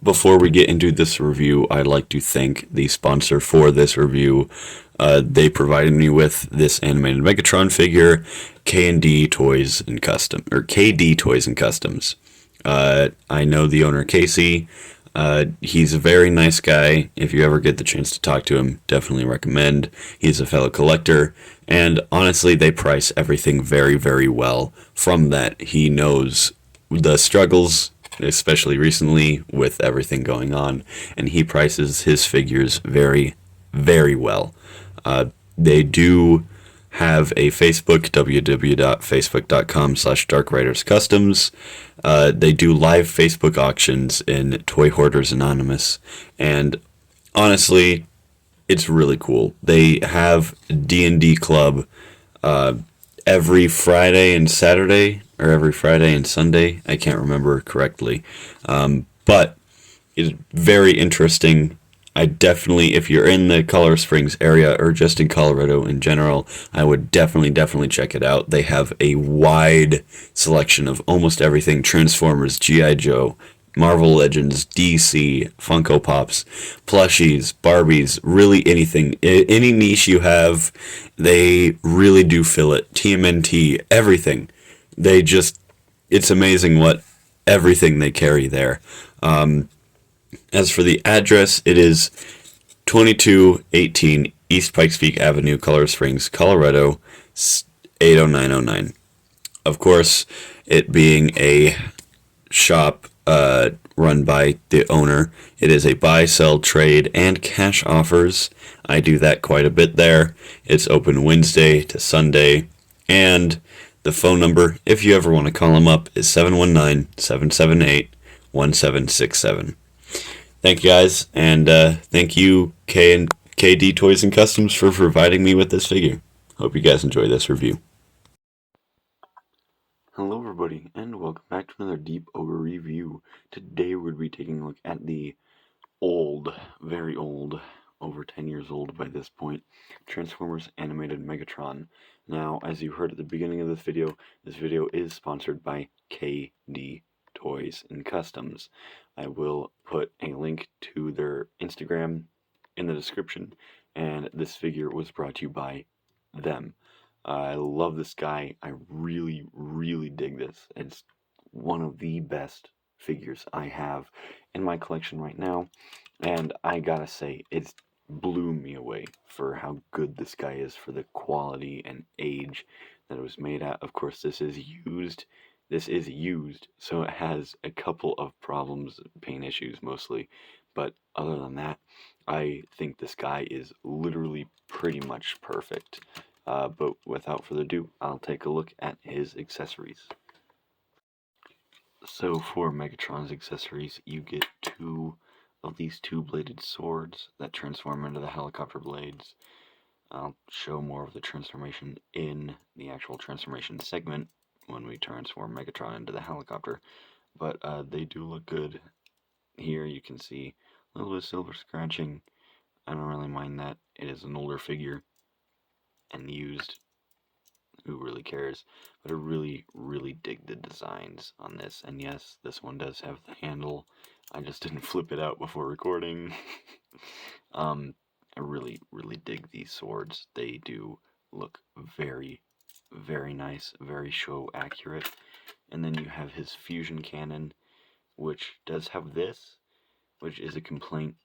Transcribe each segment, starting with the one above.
before we get into this review, I'd like to thank the sponsor for this review. They provided me with this animated Megatron figure, K&D Toys and Custom, or KD Toys and Customs. I know the owner, Casey. He's a very nice guy. If you ever get the chance to talk to him, definitely recommend. He's a fellow collector, and honestly, they price everything very, very well. From that, he knows the struggles, especially recently with everything going on, and he prices his figures very, very well. They do have a Facebook, www.facebook.com/darkwriterscustoms. They do live Facebook auctions in Toy Hoarders Anonymous, and honestly, it's really cool. They have D&D Club every Friday and Saturday, or every Friday and Sunday. I can't remember correctly, but it's very interesting. I definitely, if you're in the Colorado Springs area or just in Colorado in general, I would definitely check it out. They have a wide selection of almost everything: Transformers, G.I. Joe, Marvel Legends, DC, Funko Pops, plushies, Barbies, really anything. Any niche you have, they really do fill it. TMNT, everything. It's amazing what everything they carry there. As for the address, it is 2218 East Pikes Peak Avenue, Colorado Springs, Colorado, 80909. Of course, it being a shop run by the owner, it is a buy, sell, trade, and cash offers. I do that quite a bit there. It's open Wednesday to Sunday, and the phone number, if you ever want to call them up, is 719-778-1767. Thank you guys, and thank you KD Toys and Customs for providing me with this figure. Hope you guys enjoy this review. Hello everybody, and welcome back to another Deep Oger review. Today we're going to be taking a look at the old, very old, over 10 years old by this point, Transformers animated Megatron. Now, as you heard at the beginning of this video is sponsored by KD Toys and Customs. I will put a link to their Instagram in the description, and this figure was brought to you by them. I love this guy. I really dig this. It's one of the best figures I have in my collection right now, and I gotta say, it's blew me away for how good this guy is, for the quality and age that it was made at. Of course, this is used, so it has a couple of problems, paint issues mostly, but other than that, I think this guy is literally pretty much perfect. But without further ado, I'll take a look at his accessories. So for Megatron's accessories, you get two of these two-bladed swords that transform into the helicopter blades. I'll show more of the transformation in the actual transformation segment when we transform Megatron into the helicopter, but they do look good. Here you can see a little bit of silver scratching. I don't really mind that. It is an older figure and used. Who really cares? But I really dig the designs on this. And yes, this one does have the handle. I just didn't flip it out before recording. I really dig these swords. They do look very nice, very show accurate. And then you have his fusion cannon, which does have this, which is a complaint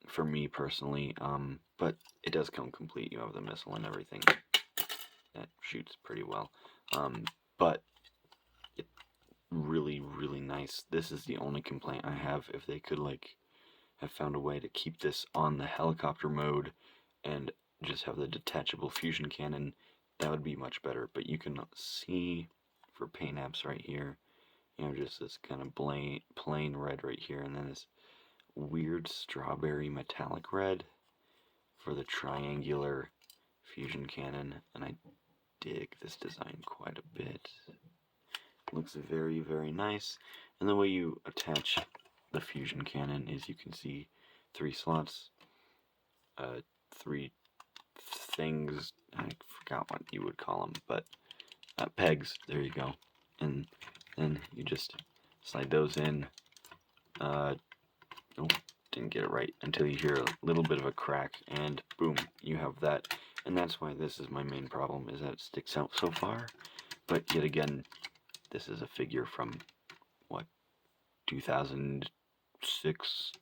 for me personally, but it does come complete. You have the missile and everything. That shoots pretty well, but it really nice. This is the only complaint I have. If they could have found a way to keep this on the helicopter mode and just have the detachable fusion cannon, that would be much better. But you can see for paint apps right here, you know, just this kind of plain red right here, and then this weird strawberry metallic red for the triangular fusion cannon, and I dig this design quite a bit. Looks very nice. And the way you attach the fusion cannon is, you can see three slots, three things, I forgot what you would call them, but pegs, there you go. And then you just slide those in, can't get it right until you hear a little bit of a crack, and boom, you have that. And that's why this is my main problem, is that it sticks out so far. But yet again, this is a figure from, what, 2006,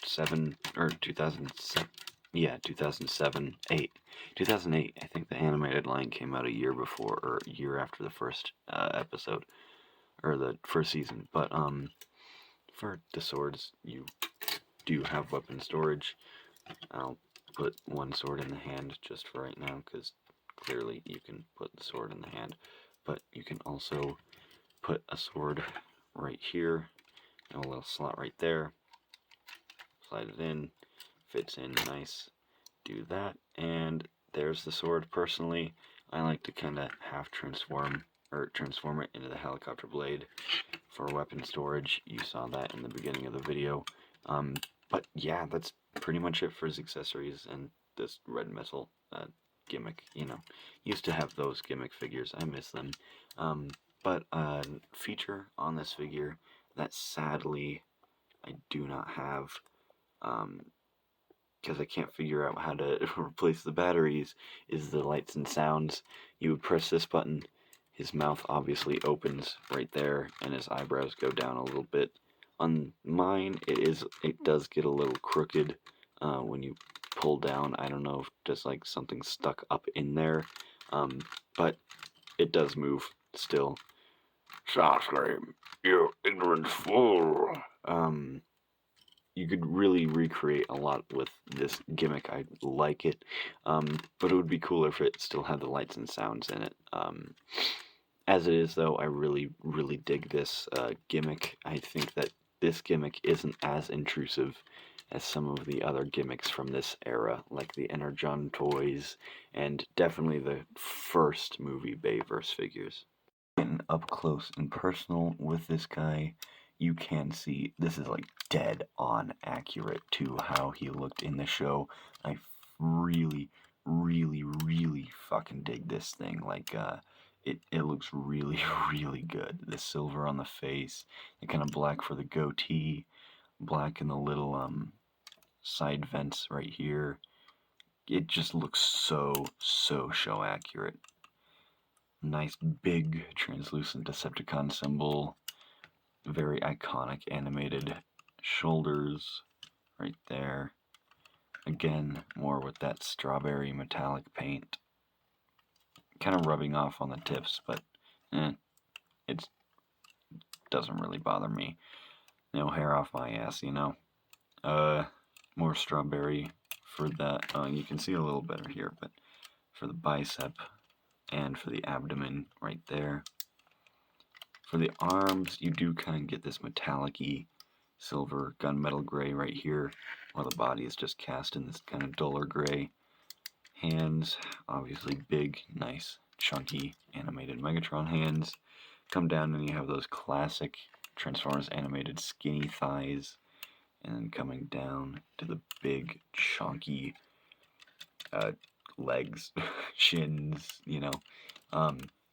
7, or 2007, yeah, 2007, 8. 2008, I think the animated line came out a year before, or a year after the first episode, or the first season. But for the swords, you do have weapon storage. I'll put one sword in the hand just for right now, because clearly you can put the sword in the hand, but you can also put a sword right here, and a little slot right there, slide it in, fits in nice, do that, and there's the sword. Personally, I like to kind of half transform it into the helicopter blade for weapon storage. You saw that in the beginning of the video. But yeah, that's pretty much it for his accessories and this red metal gimmick. You know, used to have those gimmick figures. I miss them. But feature on this figure that sadly I do not have, because I can't figure out how to replace the batteries, is the lights and sounds. You would press this button, his mouth obviously opens right there, and his eyebrows go down a little bit. On mine, it does get a little crooked when you pull down. I don't know if just like something stuck up in there, but it does move still. Starscream, you ignorant fool. You could really recreate a lot with this gimmick. I like it, but it would be cooler if it still had the lights and sounds in it. As it is, though, I really, really dig this gimmick. I think that this gimmick isn't as intrusive as some of the other gimmicks from this era, like the Energon toys, and definitely the first movie Bayverse figures. Getting up close and personal with this guy, you can see this is like dead on accurate to how he looked in the show. I really, really, really fucking dig this thing. Like, it looks really, really good. The silver on the face, the kind of black for the goatee, black in the little side vents right here. It just looks so show accurate. Nice big translucent Decepticon symbol. Very iconic animated shoulders right there. Again, more with that strawberry metallic paint. Kind of rubbing off on the tips, but it doesn't really bother me. No hair off my ass, you know. More strawberry for that. You can see a little better here, but for the bicep and for the abdomen right there. For the arms, you do kind of get this metallic-y silver gunmetal gray right here, while the body is just cast in this kind of duller gray. Hands, obviously big, nice, chunky, animated Megatron hands. Come down and you have those classic Transformers animated skinny thighs, and then coming down to the big, chunky legs, shins, you know.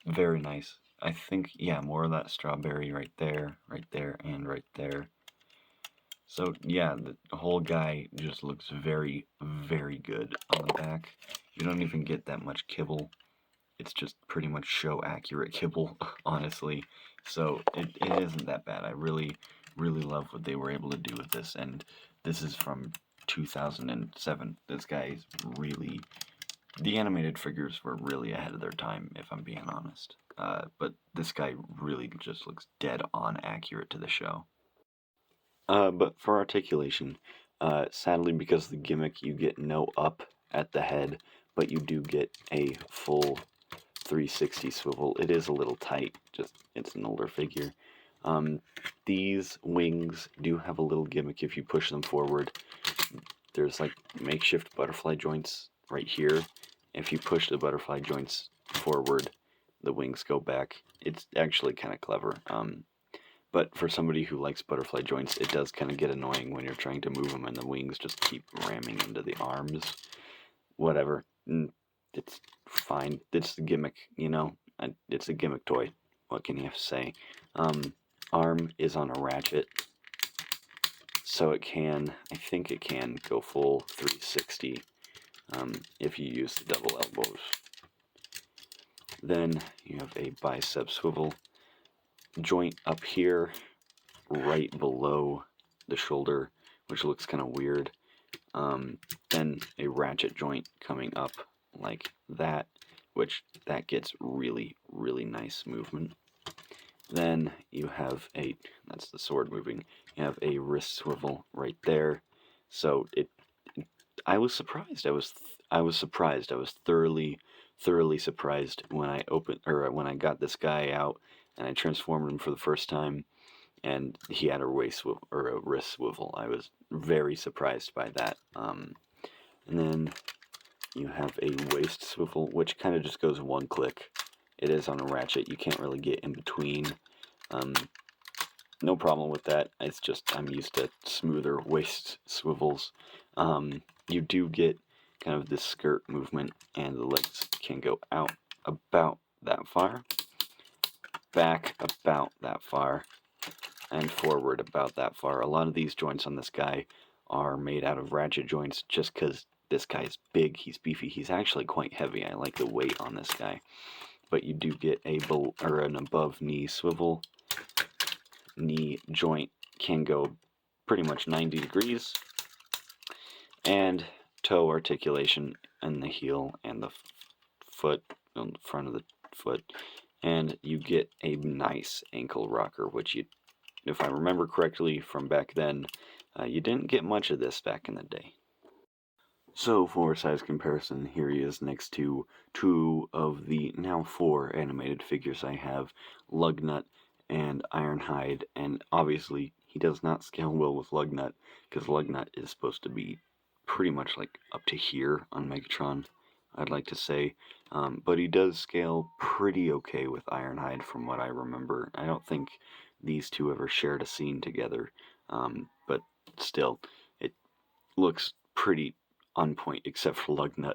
Very nice. I think, yeah, more of that strawberry right there, and right there. So, yeah, the whole guy just looks very, very good on the back. You don't even get that much kibble. It's just pretty much show accurate kibble, honestly. So, it isn't that bad. I really, really love what they were able to do with this. And this is from 2007. This guy is really... The animated figures were really ahead of their time, if I'm being honest. But this guy really just looks dead on accurate to the show. But for articulation, sadly because of the gimmick, you get no up at the head, but you do get a full 360 swivel. It is a little tight, just it's an older figure. These wings do have a little gimmick if you push them forward. There's like makeshift butterfly joints right here. If you push the butterfly joints forward, the wings go back. It's actually kind of clever. But for somebody who likes butterfly joints, it does kind of get annoying when you're trying to move them and the wings just keep ramming into the arms. Whatever. It's fine. It's the gimmick, you know? It's a gimmick toy. What can you have to say? Arm is on a ratchet. so it can, I think it can go full 360 if you use the double elbows. Then you have a bicep swivel joint up here, right below the shoulder, which looks kind of weird. Then a ratchet joint coming up like that, which that gets really, really nice movement. Then you have that's the sword moving, you have a wrist swivel right there. So I was surprised. I was surprised. I was thoroughly surprised when I got this guy out and I transformed him for the first time, and he had a wrist swivel. I was very surprised by that. And then you have a waist swivel, which kind of just goes one click. It is on a ratchet. You can't really get in between. No problem with that. It's just I'm used to smoother waist swivels. You do get kind of this skirt movement, and the legs can go out about that far, back about that far, and forward about that far. A lot of these joints on this guy are made out of ratchet joints just because this guy's big, he's beefy, he's actually quite heavy. I like the weight on this guy. But you do get an above knee swivel. Knee joint can go pretty much 90 degrees. And toe articulation in the heel and the foot, on the front of the foot. And you get a nice ankle rocker, which you, if I remember correctly from back then, you didn't get much of this back in the day. So for size comparison, here he is next to two of the now 4 animated figures I have, Lugnut and Ironhide, and obviously he does not scale well with Lugnut, because Lugnut is supposed to be pretty much like up to here on Megatron, I'd like to say, but he does scale pretty okay with Ironhide from what I remember. I don't think these two ever shared a scene together, but still, it looks pretty on point except for Lugnut.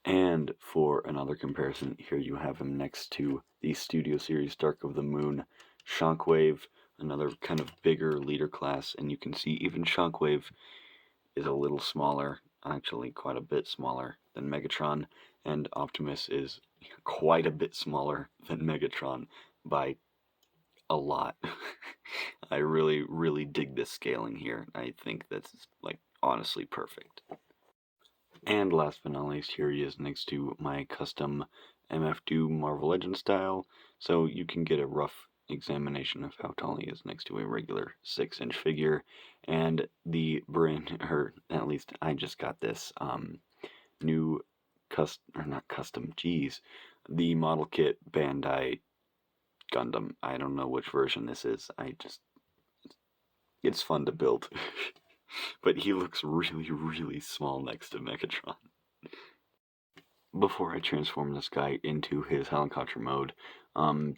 And for another comparison, here you have him next to the Studio Series Dark of the Moon Shockwave, another kind of bigger leader class, and you can see even Shockwave is a little smaller, actually quite a bit smaller than Megatron, and Optimus is quite a bit smaller than Megatron by a lot. I really, really dig this scaling here. I think that's like honestly perfect. And last but not least, here he is next to my custom MF2 Marvel Legends style, so you can get a rough examination of how tall he is next to a regular 6-inch figure. And the brand, or at least I just got this new the model kit Bandai Gundam. I don't know which version this is. It's fun to build. But he looks really, really small next to Megatron. Before I transform this guy into his helicopter mode, I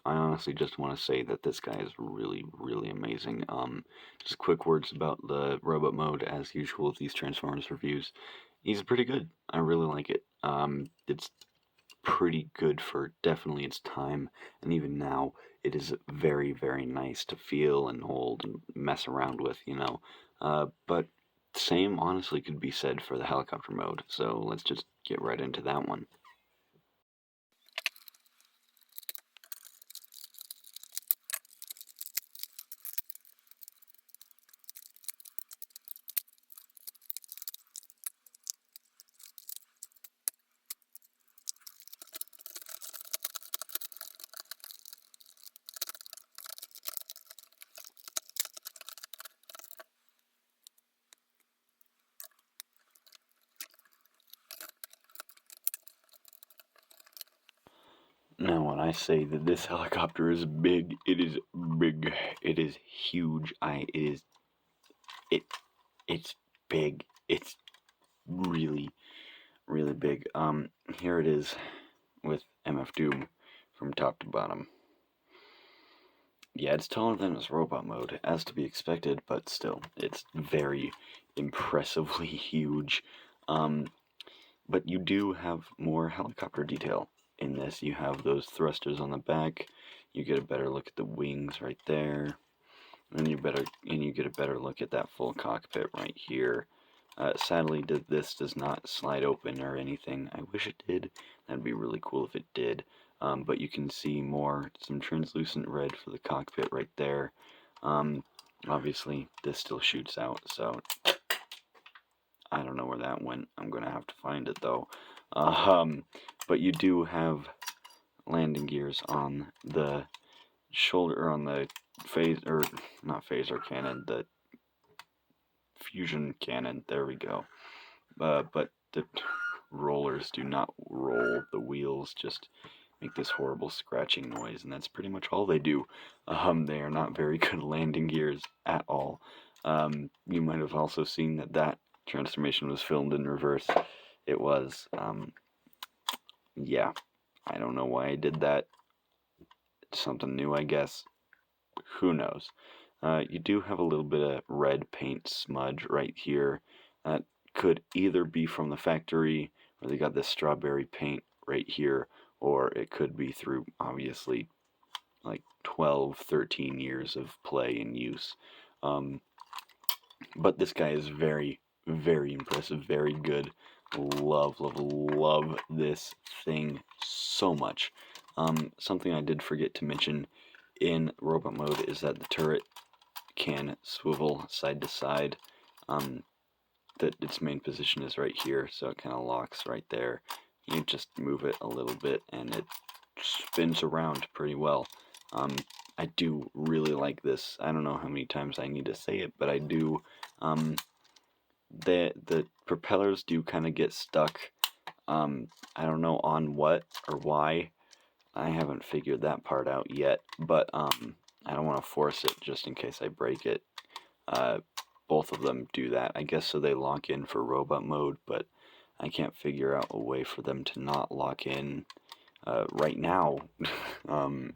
honestly just want to say that this guy is really, really amazing. Just quick words about the robot mode, as usual with these Transformers reviews. He's pretty good. I really like it. It's pretty good for definitely its time, and even now it is very, very nice to feel and hold and mess around with, but same honestly could be said for the helicopter mode, so let's just get right into that one. Now, when I say that this helicopter is big, it is big. It is huge. It's big. It's really, really big. Here it is with MF Doom from top to bottom. Yeah, it's taller than its robot mode, as to be expected, but still, it's very impressively huge. But you do have more helicopter detail in this. You have those thrusters on the back. You get a better look at the wings right there. And you get a better look at that full cockpit right here. Sadly, this does not slide open or anything. I wish it did. That'd be really cool if it did. But you can see some translucent red for the cockpit right there. Obviously, this still shoots out, so I don't know where that went. I'm gonna have to find it though. But you do have landing gears on the shoulder, on the not phaser cannon, the fusion cannon. There we go. But the rollers do not roll. The wheels just make this horrible scratching noise, and that's pretty much all they do. They are not very good landing gears at all. You might have also seen that transformation was filmed in reverse. It was. Yeah, I don't know why I did that. It's something new, I guess. Who knows? You do have a little bit of red paint smudge right here. That could either be from the factory, where they got this strawberry paint right here, or it could be through, obviously, like 12, 13 years of play and use. But this guy is very, very impressive, very good. Love, love, love this thing so much. Something I did forget to mention in robot mode is that the turret can swivel side to side. That its main position is right here, so it kind of locks right there. You just move it a little bit and it spins around pretty well. I do really like this. I don't know how many times I need to say it, but I do. The propellers do kind of get stuck. I don't know on what or why. I haven't figured that part out yet, but I don't want to force it just in case I break it. Both of them do that, I guess, so they lock in for robot mode, but I can't figure out a way for them to not lock in right now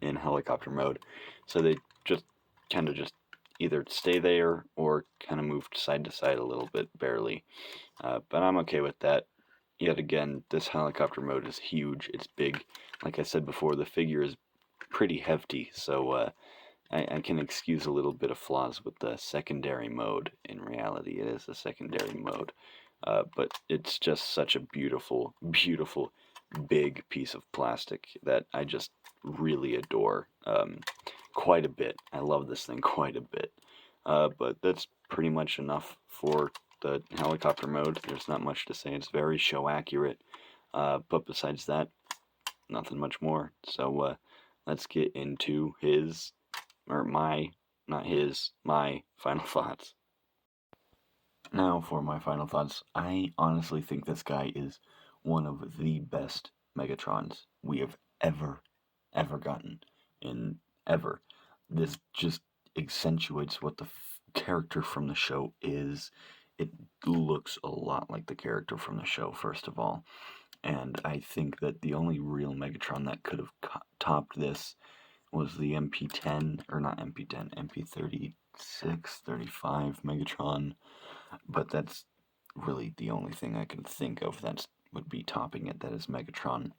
in helicopter mode. So they just kind of just either stay there or kind of move side to side a little bit, barely. But I'm okay with that. Yet again, this helicopter mode is huge. It's big. Like I said before, the figure is pretty hefty, so I can excuse a little bit of flaws with the secondary mode. In reality, it is a secondary mode. But it's just such a beautiful, beautiful, big piece of plastic that I just really adore quite a bit. I love this thing quite a bit. But that's pretty much enough for the helicopter mode. There's not much to say. It's very show accurate. But besides that, nothing much more. So let's get into my final thoughts. Now for my final thoughts. I honestly think this guy is one of the best Megatrons we have ever gotten in ever. This just accentuates what the character from the show is. It looks a lot like the character from the show, first of all. And I think that the only real Megatron that could have topped this was the MP10, or not MP10, MP36, 35 Megatron. But that's really the only thing I can think of that would be topping it. That is Megatron,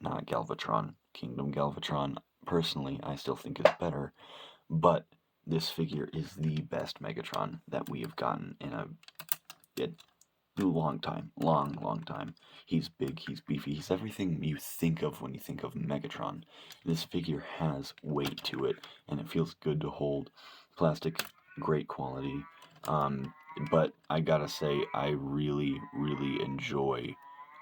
not Galvatron. Kingdom Galvatron, personally, I still think is better. But this figure is the best Megatron that we have gotten in a long time. Long time. He's big, he's beefy, he's everything you think of when you think of Megatron. This figure has weight to it, and it feels good to hold. Plastic, great quality. But I gotta say, I really, really enjoy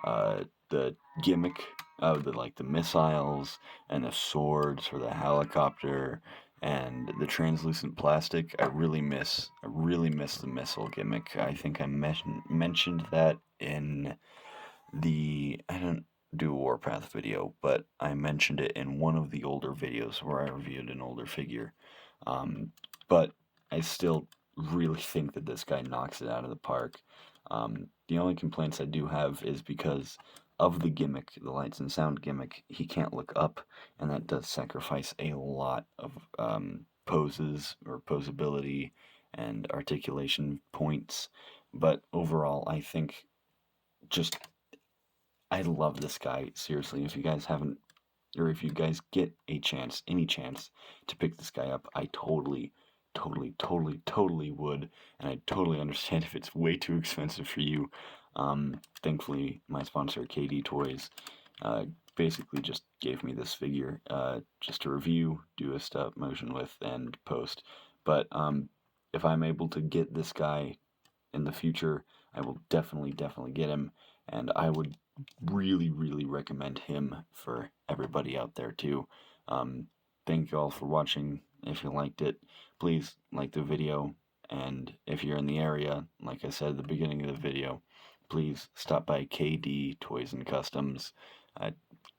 the gimmick of the missiles and the swords for the helicopter and the translucent plastic. I really miss the missile gimmick. I think I mentioned that in I don't do a Warpath video, but I mentioned it in one of the older videos where I reviewed an older figure. But I still really think that this guy knocks it out of the park. The only complaints I do have is because of the gimmick, the lights and sound gimmick, he can't look up, and that does sacrifice a lot of poses or posability and articulation points. But overall, I think I love this guy. Seriously, if you guys haven't, or if you guys get any chance to pick this guy up, I totally totally would, and I totally understand if it's way too expensive for you. Thankfully, my sponsor, KD Toys, basically just gave me this figure just to review, do a stop motion with, and post. But if I'm able to get this guy in the future, I will definitely get him, and I would really recommend him for everybody out there too. Thank you all for watching. If you liked it, please like the video, and if you're in the area, like I said at the beginning of the video, please stop by KD Toys and Customs. I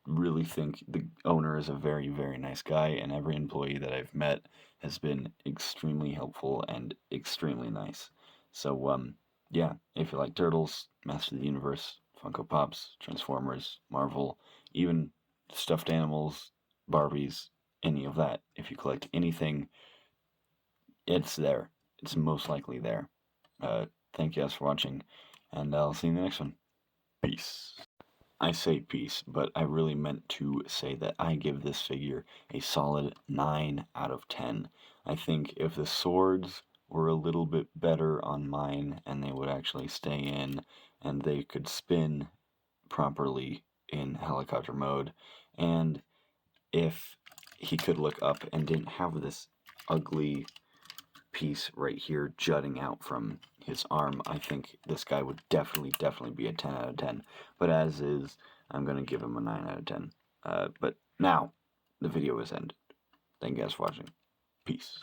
really think the owner is a very nice guy, and every employee that I've met has been extremely helpful and extremely nice. So, yeah, if you like Turtles, Master of the Universe, Funko Pops, Transformers, Marvel, even stuffed animals, Barbies, any of that, if you collect anything, it's there. It's most likely there. Thank you guys for watching, and I'll see you in the next one. Peace. I say peace, but I really meant to say that I give this figure a solid 9 out of 10. I think if the swords were a little bit better on mine and they would actually stay in and they could spin properly in helicopter mode, and if he could look up and didn't have this ugly piece right here jutting out from his arm, I think this guy would definitely be a 10 out of 10. But as is, I'm going to give him a 9 out of 10. But now, the video is ended. Thank you guys for watching. Peace.